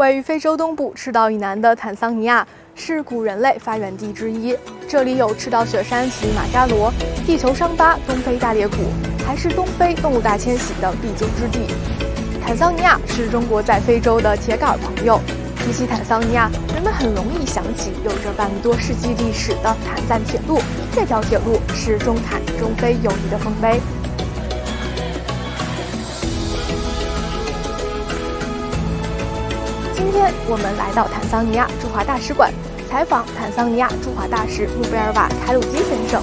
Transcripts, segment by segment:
位于非洲东部赤道以南的坦桑尼亚是古人类发源地之一，这里有赤道雪山乞力马扎罗、地球伤疤东非大裂谷，还是东非动物大迁徙的必经之地。坦桑尼亚是中国在非洲的铁杆朋友。提起坦桑尼亚，人们很容易想起有着半个多世纪历史的坦赞铁路，这条铁路是中坦中非友谊的丰碑。今天我们来到坦桑尼亚驻华大使馆，采访坦桑尼亚驻华大使穆贝尔瓦凯鲁基先生。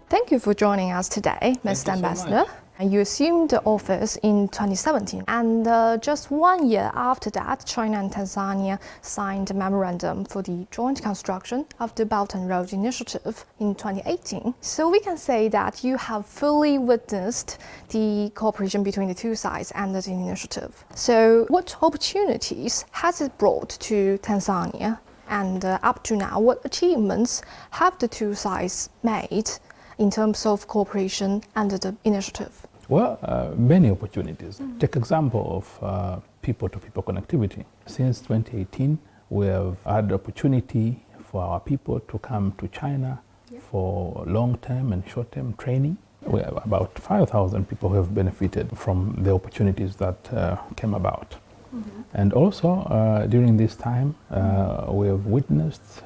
Thank you for joining us today, Mr. Ambassador. You assumed the office in 2017, and just 1 year after that, China and Tanzania signed a memorandum for the joint construction of the Belt and Road Initiative in 2018. So we can say that you have fully witnessed the cooperation between the two sides and the initiative. So what opportunities has it brought to Tanzania? And up to now, what achievements have the two sides made in terms of cooperation under the initiative? Well, many opportunities. Take example of people-to-people connectivity. Since 2018, we have had the opportunity for our people to come to China for long-term and short-term training. We have about 5,000 people who have benefited from the opportunities that came about. And also, during this time, we have witnessed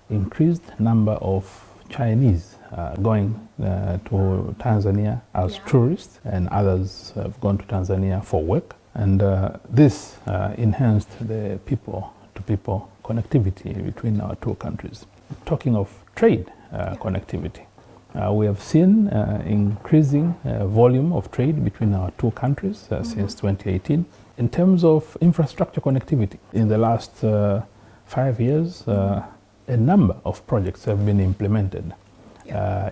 increased number of Chinese going to Tanzania as tourists, and others have gone to Tanzania for work. And this enhanced the people-to-people connectivity between our two countries. Talking of trade connectivity, we have seen increasing volume of trade between our two countries since 2018. In terms of infrastructure connectivity, in the last 5 years, a number of projects have been implemented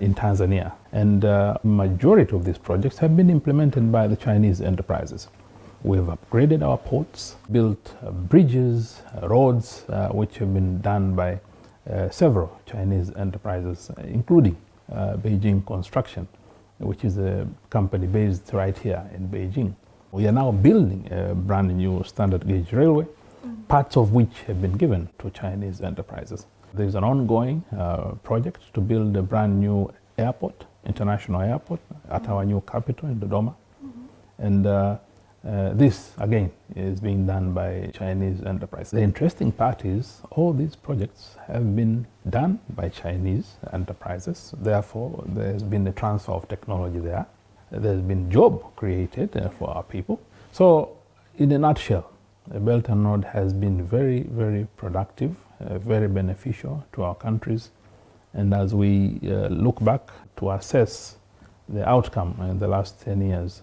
in Tanzania, and majority of these projects have been implemented by the Chinese enterprises. We've upgraded our ports, built bridges, roads, which have been done by several Chinese enterprises, including Beijing Construction, which is a company based right here in Beijing. We are now building a brand new standard gauge railway, parts of which have been given to Chinese enterprises. There is an ongoing project to build a brand new airport, international airport, at our new capital in Dodoma. And this, again, is being done by Chinese enterprise. The interesting part is all these projects have been done by Chinese enterprises. Therefore, there's been a transfer of technology there. There's been job created for our people. So, in a nutshell, the Belt and Road has been very, very productive, very beneficial to our countries. And as we look back to assess the outcome in the last 10 years,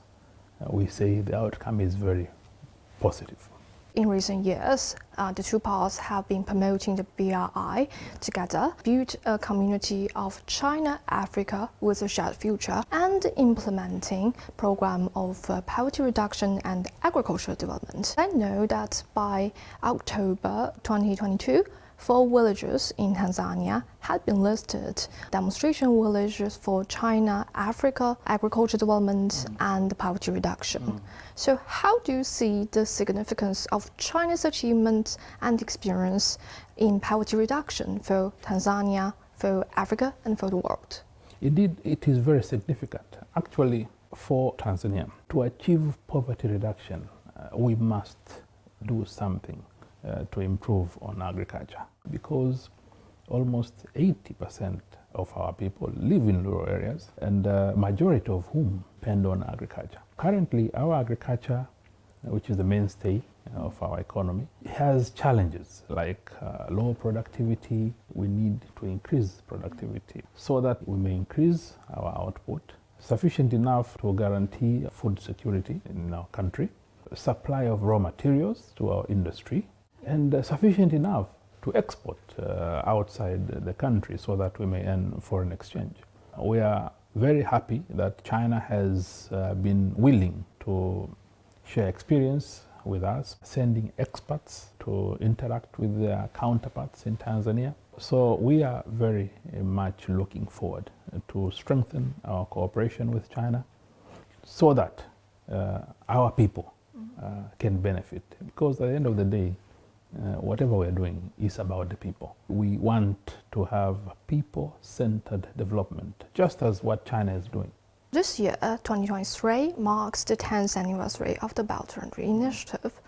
we say the outcome is very positive. In recent years, the two parts have been promoting the BRI together, build a community of China-Africa with a shared future, and implementing program of poverty reduction and agricultural development. I know that by October 2022, 4 villages in Tanzania had been listed demonstration villages for China, Africa, agriculture development and poverty reduction. So how do you see the significance of China's achievements and experience in poverty reduction for Tanzania, for Africa and for the world? Indeed, it is very significant. Actually, for Tanzania, to achieve poverty reduction, we must do something to improve on agriculture, because almost 80% of our people live in rural areas, and majority of whom depend on agriculture. Currently, our agriculture, which is the mainstay of our economy, has challenges like low productivity. We need to increase productivity so that we may increase our output sufficient enough to guarantee food security in our country, supply of raw materials to our industry, and sufficient enough to export outside the country so that we may earn foreign exchange. We are very happy that China has been willing to share experience with us, sending experts to interact with their counterparts in Tanzania So we are very much looking forward to strengthen our cooperation with China so that our people can benefit. Because at the end of the day, whatever we're doing is about the people. We want to have people-centered development, just as what China is doing. This year, 2023, marks the 10th anniversary of the Belt and Road Initiative.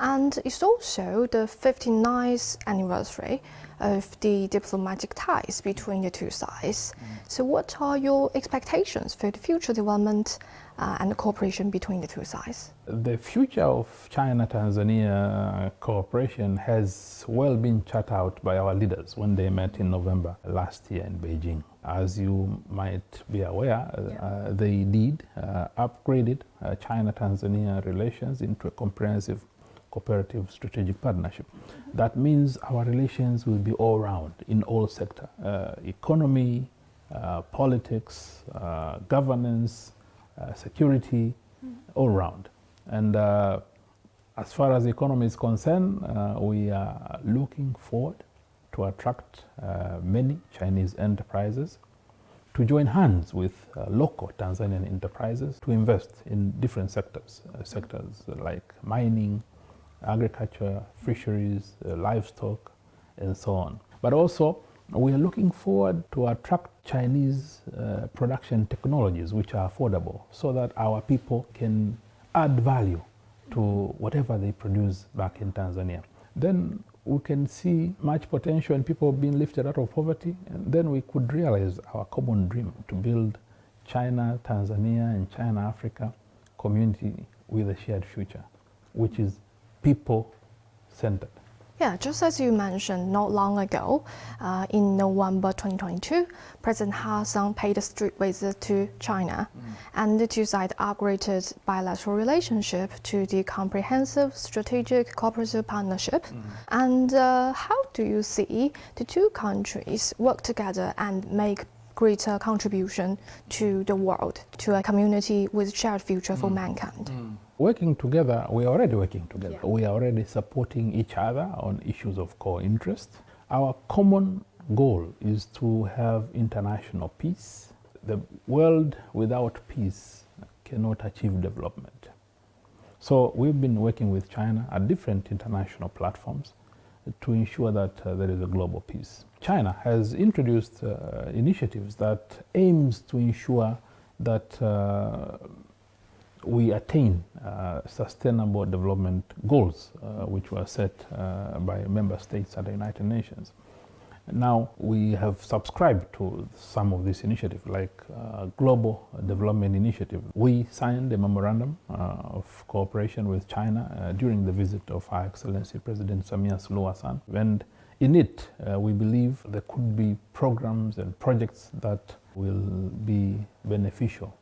And it's also the 59th anniversary of the diplomatic ties between the two sides. So what are your expectations for the future development and the cooperation between the two sides? The future of China-Tanzania cooperation has well been charted out by our leaders when they met in November last year in Beijing. As you might be aware, they did upgraded China-Tanzania relations into a comprehensive cooperative strategic partnership. That means our relations will be all round in all sectors, economy, politics, governance, security, all round. And as far as the economy is concerned, we are looking forward to attract many Chinese enterprises to join hands with local Tanzanian enterprises to invest in different sectors, sectors like mining, agriculture, fisheries, livestock, and so on. But also, we are looking forward to attract Chinese production technologies which are affordable so that our people can add value to whatever they produce back in Tanzania. Then we can see much potential in people being lifted out of poverty, and then we could realize our common dream to build China, Tanzania, and China-Africa community with a shared future, which is people-centered. Yeah, just as you mentioned, not long ago, in November 2022, President Hassan paid a street visit to China, and the two sides upgraded bilateral relationship to the comprehensive strategic cooperative partnership. And how do you see the two countries work together and make greater contribution to the world, to a community with shared future for mankind? Working together, we are already working together. Yeah. We are already supporting each other on issues of core interest. Our common goal is to have international peace. The world without peace cannot achieve development. So we've been working with China at different international platforms to ensure that there is a global peace. China has introduced initiatives that aims to ensure that we attain sustainable development goals which were set by member states at the United Nations. Now we have subscribed to some of these initiatives, like Global Development Initiative. We signed a memorandum of cooperation with China during the visit of Her Excellency President Samia Suluhu Hassan. And in it, we believe there could be programs and projects that will be beneficial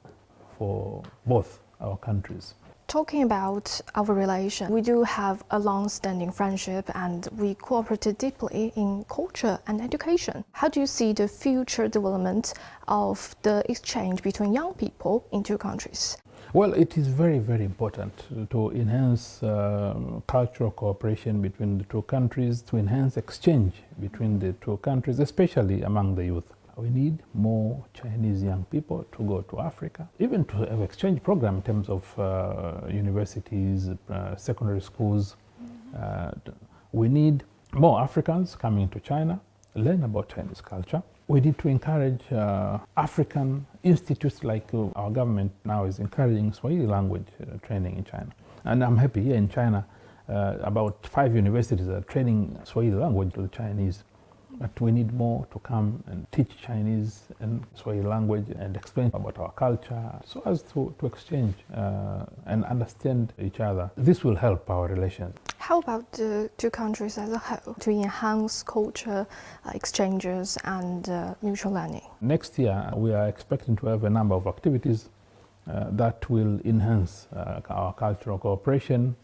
for both our countries. Talking about our relation, we do have a long-standing friendship and we cooperated deeply in culture and education. How do you see the future development of the exchange between young people in two countries? Well, it is very, very important to enhance cultural cooperation between the two countries, to enhance exchange between the two countries, especially among the youth. We need more Chinese young people to go to Africa, even to have exchange program in terms of universities, secondary schools. We need more Africans coming to China, learn about Chinese culture. We need to encourage African institutes, like our government now is encouraging Swahili language training in China. And I'm happy here in China, about 5 universities are training Swahili language to the Chinese. But we need more to come and teach Chinese and Swahili language and explain about our culture so as to exchange and understand each other. This will help our relations. How about the two countries as a whole to enhance culture exchanges and mutual learning? Next year, we are expecting to have a number of activities that will enhance our cultural cooperation.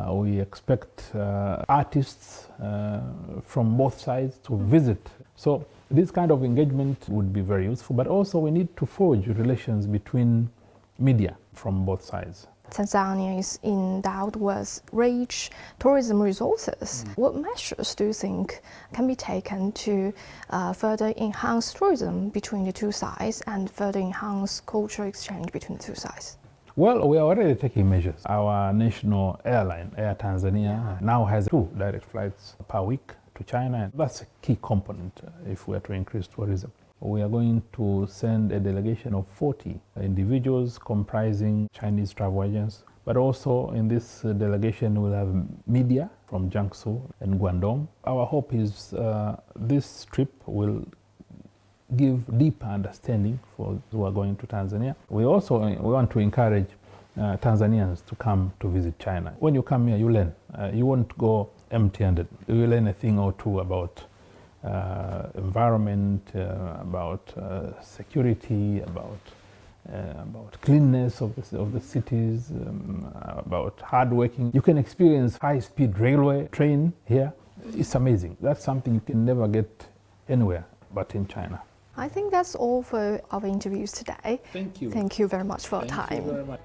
We expect artists from both sides to visit. So this kind of engagement would be very useful, but also we need to forge relations between media from both sides. Tanzania is endowed with rich tourism resources. What measures do you think can be taken to further enhance tourism between the two sides and further enhance cultural exchange between the two sides? Well, we are already taking measures. Our national airline, Air Tanzania, now has 2 direct flights per week to China. That's a key component if we are to increase tourism. We are going to send a delegation of 40 individuals comprising Chinese travel agents, but also in this delegation we'll have media from Jiangsu and Guangdong. Our hope is this trip will give deeper understanding for those who are going to Tanzania. We want to encourage Tanzanians to come to visit China. When you come here, you learn. You won't go empty-handed. You learn a thing or two about environment, about security, about cleanness of the cities, about hard working. You can experience high-speed railway train here. It's amazing. That's something you can never get anywhere but in China. I think that's all for our interviews today. Thank you. Thank you very much for your time. Thank you very much.